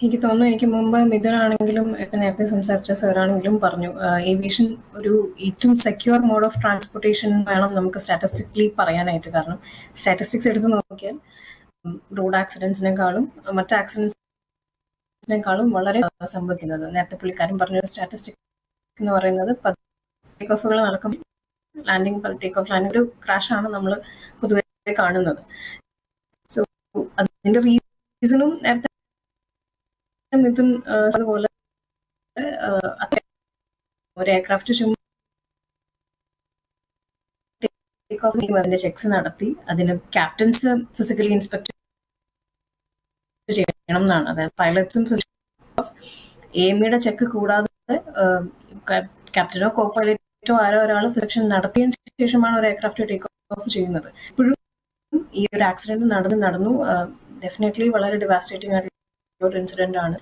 എനിക്ക് തോന്നുന്നു എനിക്ക് മുമ്പ് മിഥുനാണെങ്കിലും ഇപ്പം നേരത്തെ സംസാരിച്ച സാറാണെങ്കിലും പറഞ്ഞു ഏവിയേഷൻ ഒരു ഏറ്റവും സെക്യൂർ മോഡ് ഓഫ് ട്രാൻസ്പോർട്ടേഷൻ വേണം നമുക്ക് സ്റ്റാറ്റിസ്റ്റിക്കലി പറയാനായിട്ട്. കാരണം സ്റ്റാറ്റിസ്റ്റിക്സ് എടുത്ത് നോക്കിയാൽ റോഡ് ആക്സിഡൻസിനെക്കാളും മറ്റ് ആക്സിഡൻസിനെക്കാളും വളരെ സംഭവിക്കുന്നത്. നേരത്തെ പുള്ളിക്കാരൻ പറഞ്ഞൊരു സ്റ്റാറ്റിസ്റ്റിക് എന്ന് പറയുന്നത് ടേക്ക് ഓഫുകൾ നടക്കും, ലാൻഡിങ് ടേക്ക് ഓഫ് ലാൻഡിങ് ഒരു ക്രാഷാണ് നമ്മൾ പൊതുവെ കാണുന്നത്. സോ അതിന്റെ റീസണും നേരത്തെ മിഥുൻ അതുപോലെ ഒരു എയർക്രാഫ്റ്റ് ടേക്ക് ഓഫ് അതിന്റെ ചെക്സ് നടത്തി അതിന് ക്യാപ്റ്റൻസ് ഫിസിക്കലി ഇൻസ്പെക്ട് ചെയ്യണം എന്നാണ്. അതായത് പൈലറ്റ്സും AMEയുടെ ചെക്ക് കൂടാതെ ക്യാപ്റ്റനോ കോ പൈലറ്റോ ആരോ ഒരാൾ സെലക്ഷൻ നടത്തിയതിനു ശേഷമാണ് ഒരു എയർക്രാഫ്റ്റ് ടേക്ക് ഓഫ് ചെയ്യുന്നത്. ഇപ്പോഴും ഈ ഒരു ആക്സിഡന്റ് നടന്നു ഡെഫിനറ്റ്ലി വളരെ ഡിവാസ്റ്റേറ്റിംഗ് ആയിട്ടുള്ള ഒരു ഇൻസിഡന്റ് ആണ്.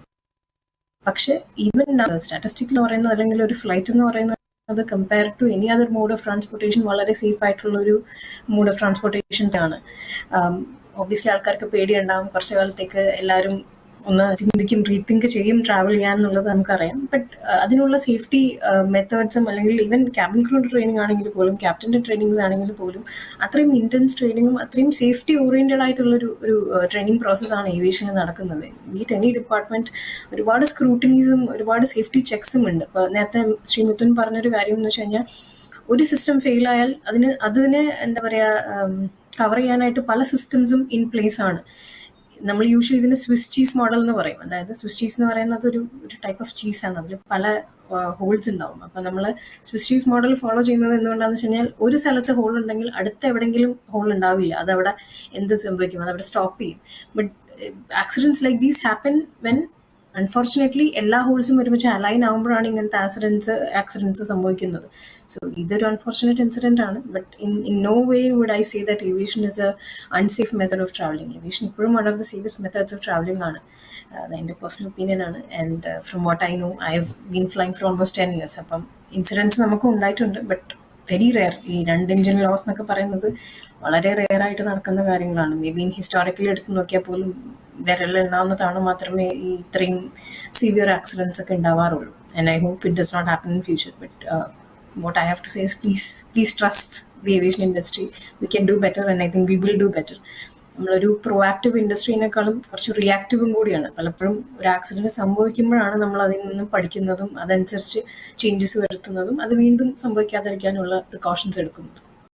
പക്ഷെ ഈവൻ സ്റ്റാറ്റിസ്റ്റിക് എന്ന് പറയുന്നത് അല്ലെങ്കിൽ ഒരു ഫ്ലൈറ്റ് എന്ന് പറയുന്നത് compare to any other mode of transportation വളരെ സേഫ് ആയിട്ടുള്ള ഒരു മോഡ് ഓഫ് ട്രാൻസ്പോർട്ടേഷൻ ആണ്. ഒബ്വിയസ്ലി ആൾക്കാർക്ക് പേടിയുണ്ടാവും, കുറച്ചു കാലത്തേക്ക് എല്ലാവരും ഒന്ന് ചിന്തിക്കും, റീതിങ്ക് ചെയ്യും ട്രാവൽ ചെയ്യാൻ എന്നുള്ളത് നമുക്കറിയാം. ബട്ട് അതിനുള്ള സേഫ്റ്റി മെത്തേഡ്സും അല്ലെങ്കിൽ ഈവൻ ക്യാബിൻ ക്രൂ ട്രെയിനിങ് ആണെങ്കിൽ പോലും ക്യാപ്റ്റൻ്റെ ട്രെയിനിങ്സ് ആണെങ്കിൽ പോലും അത്രയും ഇൻറ്റൻസ് ട്രെയിനിങ്ങും അത്രയും സേഫ്റ്റി ഓറിയൻറ്റഡ് ആയിട്ടുള്ളൊരു ട്രെയിനിങ് പ്രോസസ്സാണ് ഏവിയേഷനിൽ നടക്കുന്നത്. മീറ്റ് എനി ഡിപ്പാർട്ട്മെൻറ്റ് ഒരുപാട് സ്ക്രൂട്ടിനീസും ഒരുപാട് സേഫ്റ്റി ചെക്സും ഉണ്ട്. ഇപ്പോൾ നേരത്തെ ശ്രീ മിഥുൻ പറഞ്ഞൊരു കാര്യം എന്ന് വെച്ച് കഴിഞ്ഞാൽ ഒരു സിസ്റ്റം ഫെയിലായാൽ അതിനെ എന്താ പറയുക കവർ ചെയ്യാനായിട്ട് പല സിസ്റ്റംസും ഇൻ പ്ലേസ് ആണ്. നമ്മൾ യൂഷ്വലി ഇതിന് സ്വിസ് ചീസ് മോഡൽ എന്ന് പറയും. അതായത് സ്വിസ് ചീസ് എന്ന് പറയുന്നത് ഒരു ടൈപ്പ് ഓഫ് ചീസാണ്, അതിൽ പല ഹോൾസ് ഉണ്ടാവും. അപ്പം നമ്മൾ സ്വിസ് ചീസ് മോഡൽ ഫോളോ ചെയ്യുന്നത് എന്തുകൊണ്ടാണെന്ന് വെച്ച് കഴിഞ്ഞാൽ ഒരു സ്ഥലത്ത് ഹോൾ ഉണ്ടെങ്കിൽ അടുത്ത എവിടെയെങ്കിലും ഹോൾ ഉണ്ടാവില്ല, അതവിടെ എന്ത് സംഭവിക്കും, അതവിടെ സ്റ്റോപ്പ് ചെയ്യും. But accidents like these happen when unfortunately എല്ലാ ഹോൾസും ഒരുമിച്ച് അലൈൻ ആകുമ്പോഴാണ് ഇങ്ങനത്തെ ആക്സിഡൻസ് സംഭവിക്കുന്നത്. സോ ഇതൊരു അൺഫോർച്ചുനേറ്റ് ഇൻസിഡന്റ് ആണ്. But in no way would I say that aviation is a unsafe method of traveling. Aviation ഇപ്പോഴും one of the safest methods of traveling ആണ്. എൻ്റെ പേഴ്സണൽ ഒപ്പീനിയൻ ആണ്. And from what I know I have been flying for almost 10 years. അപ്പം incidents നമുക്കും ഉണ്ടായിട്ടുണ്ട്, but very rare. ഈ 2 engine loss എന്നൊക്കെ പറയുന്നത് വളരെ റെയർ ആയിട്ട് നടക്കുന്ന കാര്യങ്ങളാണ്. മേ ബി ഹിസ്റ്റോറിക്കലി എടുത്ത് നോക്കിയാൽ പോലും വിരലിലെണ്ണാവുന്ന തവണ മാത്രമേ ഈ ഇത്രയും സിവിയർ ആക്സിഡൻസ് ഒക്കെ ഉണ്ടാവാറുള്ളൂ. And I hope it does not happen in future. But what I have to say is please trust the aviation industry. We can do better and I think we will do better. നമ്മളൊരു proactive ഇൻഡസ്ട്രീനേക്കാളും കുറച്ച് റിയാക്റ്റീവും കൂടിയാണ്. പലപ്പോഴും ഒരു accident സംഭവിക്കുമ്പോഴാണ് നമ്മൾ അതിൽ നിന്നും പഠിക്കുന്നതും അതനുസരിച്ച് ചേഞ്ചസ് വരുത്തുന്നതും അത് വീണ്ടും സംഭവിക്കാതിരിക്കാനുള്ള പ്രിക്കോഷൻസ് എടുക്കുന്നത്.